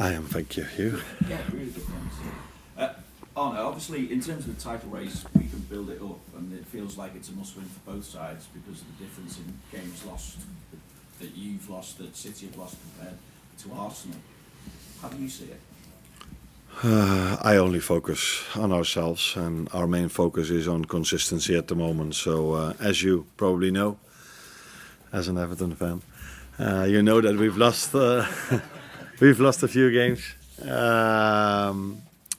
I am, thank you. You? Yeah, really good, thanks. Arne, obviously, in terms of the title race, we can build it up, and it feels like it's a must-win for both sides because of the difference in games lost that you've lost, that City have lost compared to Arsenal. How do you see it? I only focus on ourselves, and our main focus is on consistency at the moment. So, as you probably know, as an Everton fan, you know that we've lost we've lost a few games,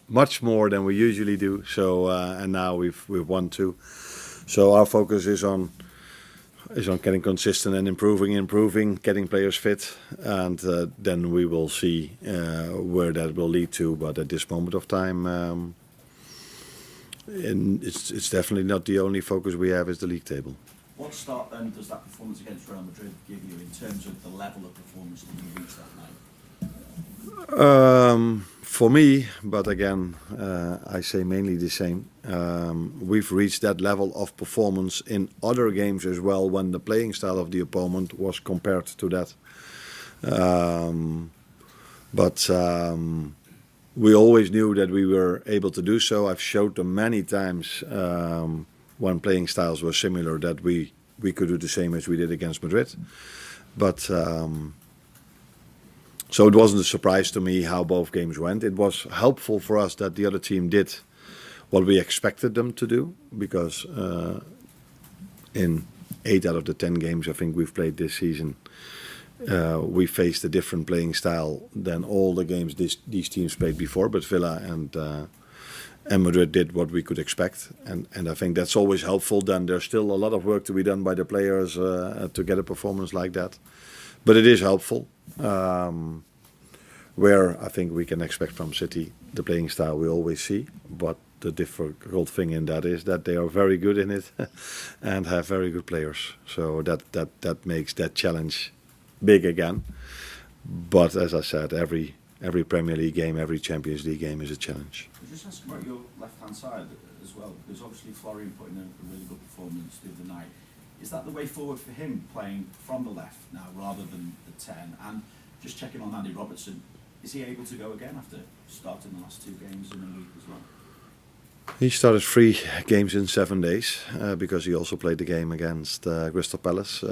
much more than we usually do. So, and now we've won two. So our focus is on getting consistent and improving, getting players fit, and then we will see where that will lead to. But at this moment of time, it's definitely not the only focus we have is the league table. What start then does that performance against Real Madrid give you in terms of the level of performance that you reached that night? For me, but again, I say mainly the same. We've reached that level of performance in other games as well when the playing style of the opponent was compared to that. But we always knew that we were able to do so. I've showed them many times when playing styles were similar that we could do the same as we did against Madrid. But so it wasn't a surprise to me how both games went. It was helpful for us that the other team did what we expected them to do, because in 8 out of the 10 games I think we've played this season, we faced a different playing style than all the games these teams played before. But Villa and Madrid did what we could expect, and I think that's always helpful. Then there's still a lot of work to be done by the players to get a performance like that, but it is helpful. Where I think we can expect from City the playing style we always see, but the difficult thing in that is that they are very good in it and have very good players. So that makes that challenge big again. But as I said, every Premier League game, every Champions League game is a challenge. I'll just ask about your left-hand side as well, because obviously Florian put in a really good performance the other night. Is that the way forward for him, playing from the left now rather than the 10? And just checking on Andy Robertson, is he able to go again after starting the last 2 games in a week as well? He started 3 games in 7 days because he also played the game against Crystal Palace,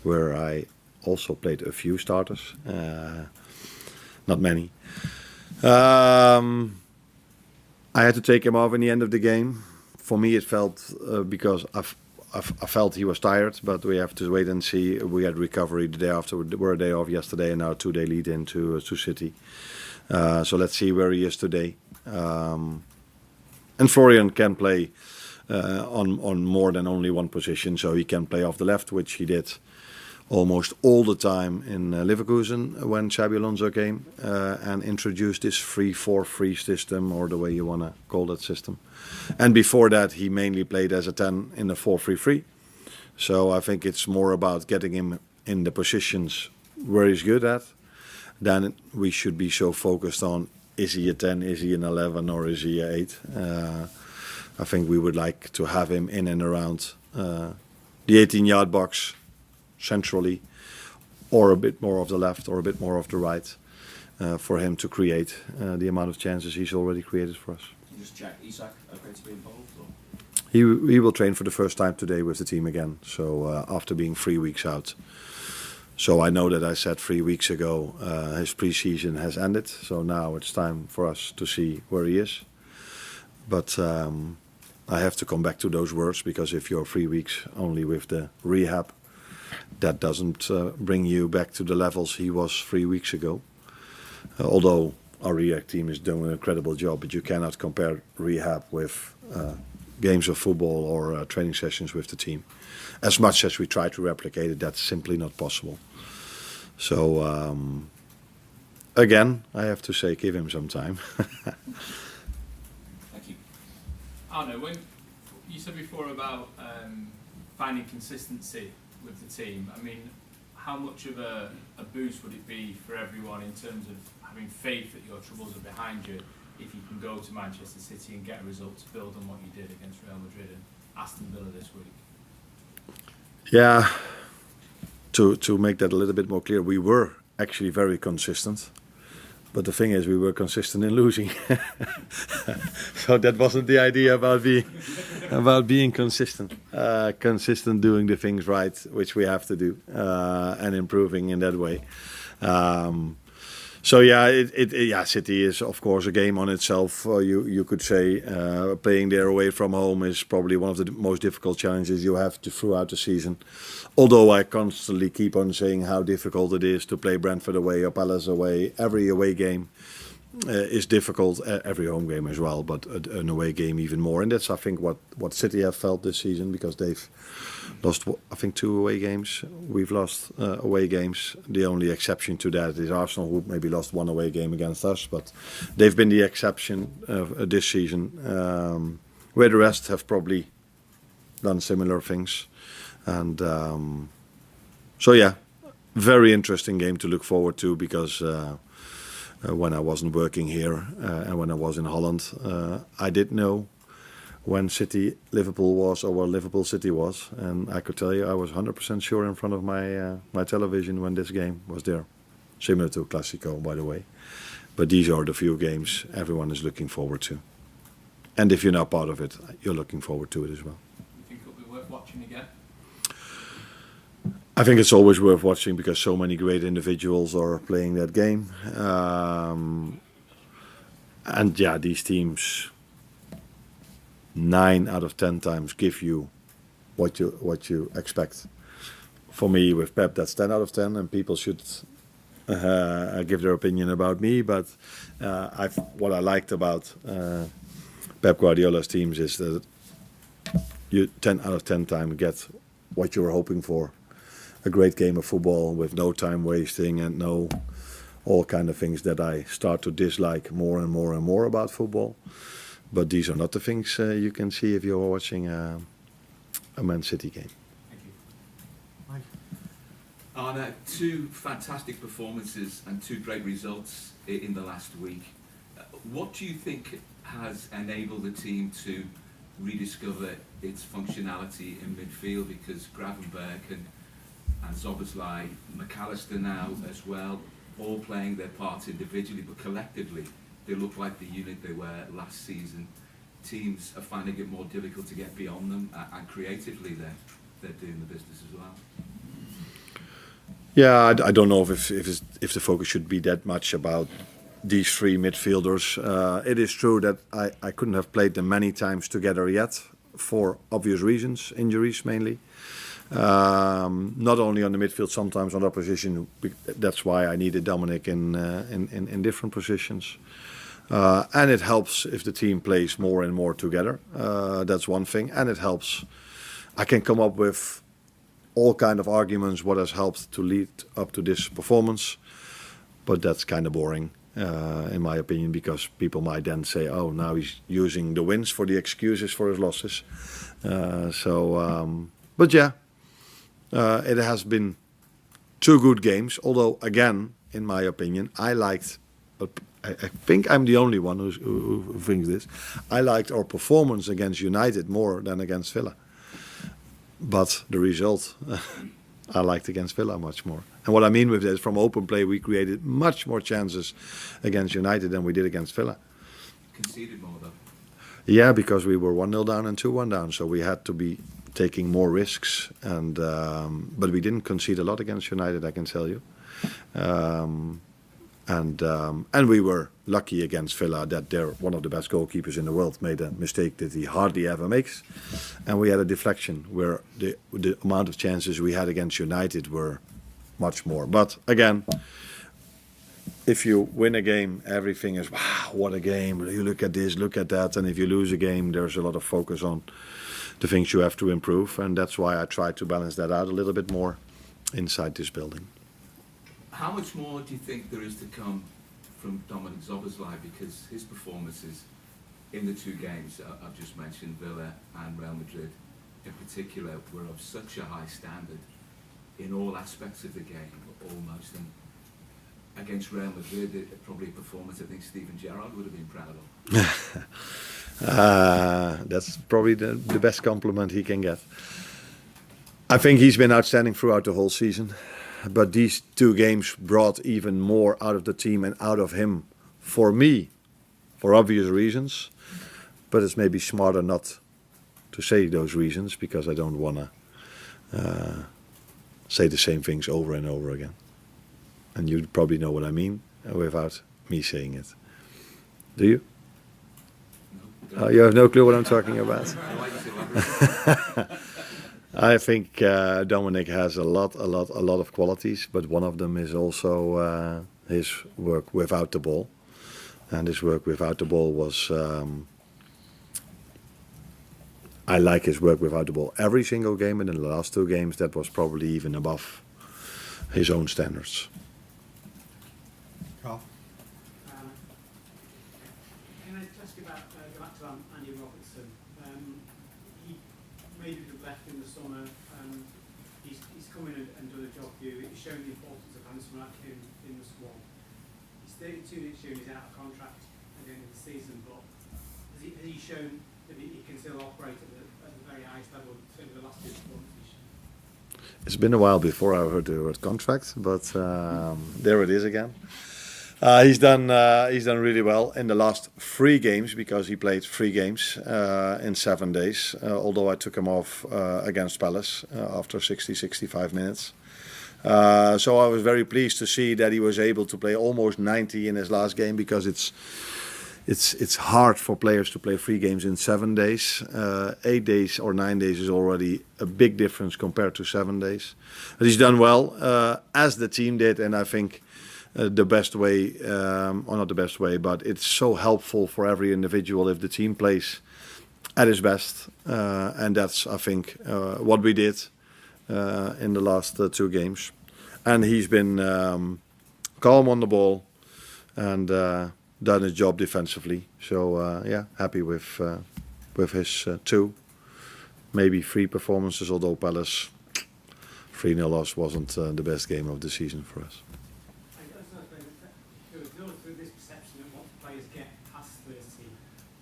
where I also played a few starters, not many. I had to take him off in the end of the game. For me, it felt because I felt he was tired, but we have to wait and see. We had recovery the day after. We were a day off yesterday, and now a 2-day lead into City. So let's see where he is today. And Florian can play on more than only one position, so he can play off the left, which he did almost all the time in Leverkusen when Xabi Alonso came and introduced this 3-4-3 system, or the way you want to call that system. And before that, he mainly played as a 10 in the 4-3-3. So I think it's more about getting him in the positions where he's good at. Then we should be so focused on, is he a 10, is he an 11, or is he a 8? I think we would like to have him in and around the 18-yard box, centrally, or a bit more of the left or a bit more of the right, for him to create the amount of chances he's already created for us. Just check, Isak okay to be involved? Or? He will train for the first time today with the team again, so after being 3 weeks out. So I know that I said 3 weeks ago his pre-season has ended, so now it's time for us to see where he is. But I have to come back to those words, because if you're 3 weeks only with the rehab, that doesn't bring you back to the levels he was 3 weeks ago. Although our rehab team is doing an incredible job, but you cannot compare rehab with games of football or training sessions with the team. As much as we try to replicate it, that's simply not possible. So again, I have to say, give him some time. Thank you. Arne, when you said before about finding consistency with the team, I mean, how much of a boost would it be for everyone in terms of having faith that your troubles are behind you if you can go to Manchester City and get a result to build on what you did against Real Madrid and Aston Villa this week? Yeah, to make that a little bit more clear, we were actually very consistent. But the thing is, we were consistent in losing. So that wasn't the idea about being consistent. Consistent doing the things right, which we have to do, and improving in that way. So yeah, City is of course a game on itself. You could say playing there away from home is probably one of the most difficult challenges you have throughout the season. Although I constantly keep on saying how difficult it is to play Brentford away or Palace away. Every away game is difficult. Every home game as well, but an away game even more. And that's I think what City have felt this season, because they've lost I think 2 away games. We've lost away games. The only exception to that is Arsenal, who maybe lost 1 away game against us, but they've been the exception this season, where the rest have probably done similar things. And so yeah, very interesting game to look forward to, because when I wasn't working here and when I was in Holland, I did know when Liverpool was, or where Liverpool City was, and I could tell you I was 100% sure in front of my television when this game was there. Similar to Classico, by the way. But these are the few games everyone is looking forward to. And if you're not part of it, you're looking forward to it as well. You think it'll be worth watching again? I think it's always worth watching, because so many great individuals are playing that game. And yeah, these teams 9 out of 10 times give you what you expect. For me, with Pep, that's 10 out of 10, and people should give their opinion about me. But what I liked about Pep Guardiola's teams is that you 10 out of 10 times get what you were hoping for. A great game of football with no time wasting and no all kind of things that I start to dislike more and more and more about football. But these are not the things you can see if you're watching a Man City game. Thank you. Mike. Arne, 2 fantastic performances and 2 great results in the last week. What do you think has enabled the team to rediscover its functionality in midfield? Because Gravenberg and Szoboszlai, McAllister now as well, all playing their parts individually, but collectively they look like the unit they were last season. Teams are finding it more difficult to get beyond them, and creatively they're doing the business as well. Yeah, I don't know if the focus should be that much about these 3 midfielders. It is true that I couldn't have played them many times together yet, for obvious reasons, injuries mainly. Not only on the midfield, sometimes on opposition. That's why I needed Dominic in different positions. And it helps if the team plays more and more together. That's one thing. And it helps. I can come up with all kind of arguments what has helped to lead up to this performance. But that's kind of boring, in my opinion, because people might then say, oh, now he's using the wins for the excuses for his losses. But yeah. It has been 2 good games, although again, in my opinion, I think I'm the only one who thinks this. I liked our performance against United more than against Villa. But the result, I liked against Villa much more. And what I mean with that is, from open play, we created much more chances against United than we did against Villa. Conceded more though. Yeah, because we were 1-0 down and 2-1 down, so we had to be taking more risks, and but we didn't concede a lot against United, I can tell you. And we were lucky against Villa that one of the best goalkeepers in the world made a mistake that he hardly ever makes, and we had a deflection where the amount of chances we had against United were much more. But again, if you win a game, everything is, wow, what a game. You look at this, look at that. And if you lose a game, there's a lot of focus on the things you have to improve. And that's why I try to balance that out a little bit more inside this building. How much more do you think there is to come from Dominic Szoboszlai? Because his performances in the 2 games I've just mentioned, Villa and Real Madrid in particular, were of such a high standard in all aspects of the game, almost. And against Real Madrid, probably a performance I think Steven Gerrard would have been proud of. That's probably the best compliment he can get. I think he's been outstanding throughout the whole season. but these 2 games brought even more out of the team and out of him for me, for obvious reasons. But it's maybe smarter not to say those reasons because I don't want to say the same things over and over again. And you probably know what I mean without me saying it. Do you? No. You have no clue what I'm talking about? I like this elaborate. I think Dominic has a lot of qualities, but one of them is also his work without the ball. And his work without the ball was... I like his work without the ball every single game, and in the last 2 games that was probably even above his own standards. Carl? Can I just go back to Andy Robertson? He maybe would have left in the summer. He's come in and done a job for you. It's shown the importance of having someone like him in the squad. He's 32 next year and he's out of contract at the end of the season, but has he shown that he can still operate at the very highest level in the last 2 performances? It's been a while before I heard the word contract, but there it is again. He's done really well in the last 3 games because he played 3 games in 7 days. Although I took him off against Palace after 65 minutes. So I was very pleased to see that he was able to play almost 90 in his last game because it's hard for players to play 3 games in 7 days. 8 days or 9 days is already a big difference compared to 7 days. But he's done well as the team did, and I think the best way, or not the best way, but it's so helpful for every individual if the team plays at his best, and that's I think what we did in the last 2 games. And he's been calm on the ball and done his job defensively. So yeah, happy with his 2, maybe 3 performances. Although Palace 3-0 loss wasn't the best game of the season for us. Through this perception that once players get past 30, you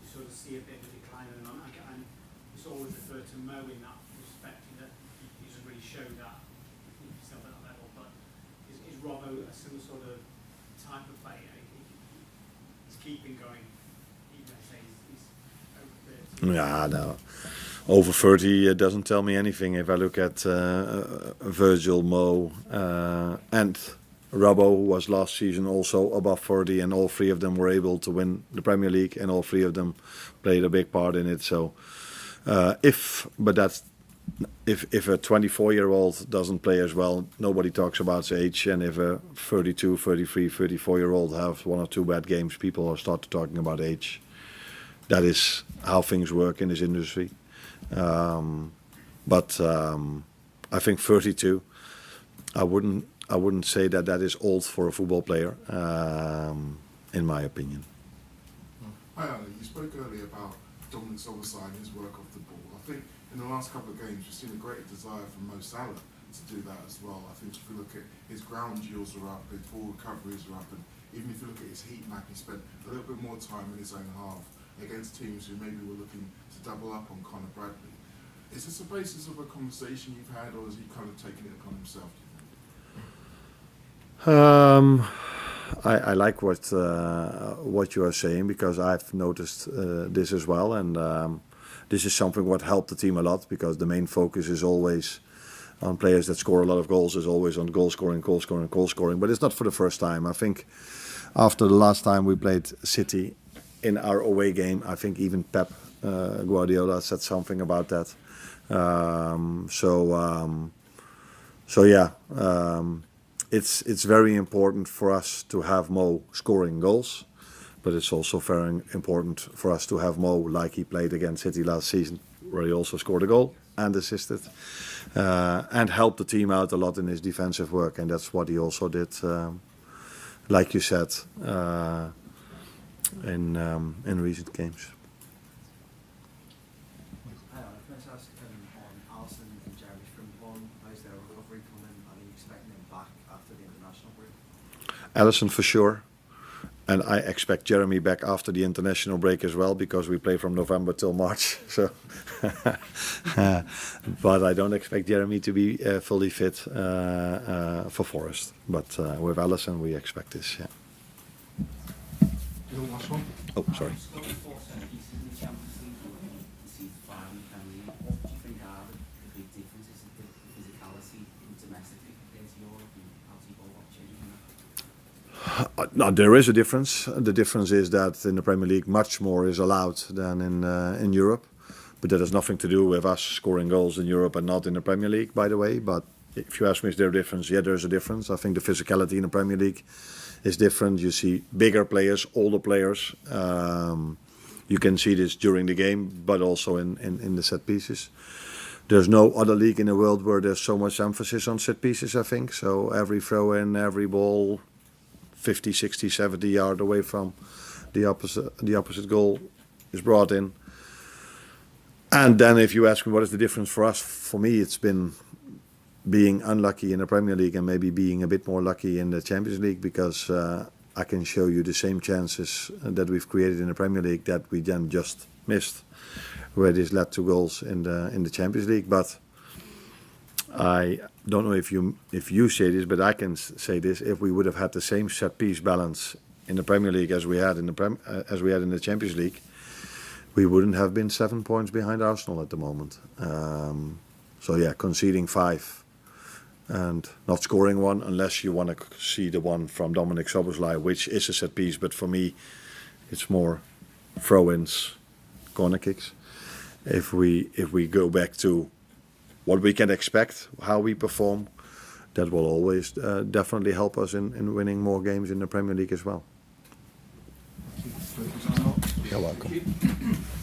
sort of see a bit of a decline, and it's always referred to Mo in that respect, that he doesn't really show that himself at that level. But is Robbo a similar sort of type of player? He's keeping going, even though he's over 30. Yeah, no. Over 30 doesn't tell me anything. If I look at Virgil, Mo, and Robbo, who was last season also above 40, and all 3 of them were able to win the Premier League, and all 3 of them played a big part in it. So, if a 24-year-old doesn't play as well, nobody talks about his age, and if a 32, 33, 34-year-old have 1 or 2 bad games, people will start talking about age. That is how things work in this industry. But I think 32, I wouldn't say that is old for a football player, in my opinion. Hi Arne, you spoke earlier about Dominic's oversight and his work off the ball. I think in the last couple of games we've seen a great desire from Mo Salah to do that as well. I think if you look at his ground duels are up, his ball recoveries are up, and even if you look at his heat map, he spent a little bit more time in his own half against teams who maybe were looking to double up on Conor Bradley. Is this a basis of a conversation you've had, or has he kind of taken it upon himself, do you think? I like what you are saying, because I've noticed this as well, and this is something what helped the team a lot, because the main focus is always on players that score a lot of goals, is always on goal scoring, but it's not for the first time. I think after the last time we played City in our away game, I think even Pep Guardiola said something about that. So yeah, it's very important for us to have Mo scoring goals, but it's also very important for us to have Mo like he played against City last season, where he also scored a goal and assisted, and helped the team out a lot in his defensive work, and that's what he also did, like you said, in recent games. Hi, can I just ask on Alisson and Jeremy Frimpong, how's their recovery coming? Are you expecting them back after the international break? Alisson for sure. And I expect Jeremy back after the international break as well, because we play from November till March. So, but I don't expect Jeremy to be fully fit for Forest. But with Alisson, we expect this. Yeah. Your last one? Oh, sorry. Scored 4 set pieces in the Champions League, received 5 in the Premier League. What do you think are the big differences in the physicality domestically compared to Europe, and how do you go about changing that? No, there is a difference. The difference is that in the Premier League, much more is allowed than in Europe. But that has nothing to do with us scoring goals in Europe and not in the Premier League, by the way. But if you ask me, is there a difference? Yeah, there's a difference. I think the physicality in the Premier League is different. You see bigger players, older players. You can see this during the game, but also in the set pieces. There's no other league in the world where there's so much emphasis on set pieces, I think. So every throw in, every ball, 50, 60, 70 yards away from the opposite goal is brought in. And then if you ask me what is the difference for us, for me it's been being unlucky in the Premier League and maybe being a bit more lucky in the Champions League, because I can show you the same chances that we've created in the Premier League that we then just missed, where this led to goals in the Champions League. But I don't know if you say this, but I can say this: if we would have had the same set piece balance in the Premier League as we had in the Champions League, we wouldn't have been 7 points behind Arsenal at the moment. So yeah, conceding 5 and not scoring 1, unless you want to see the one from Dominic Szoboszlai, which is a set piece, but for me it's more throw-ins, corner kicks. If we go back to what we can expect, how we perform, that will always definitely help us in winning more games in the Premier League as well. Thank you. You're welcome.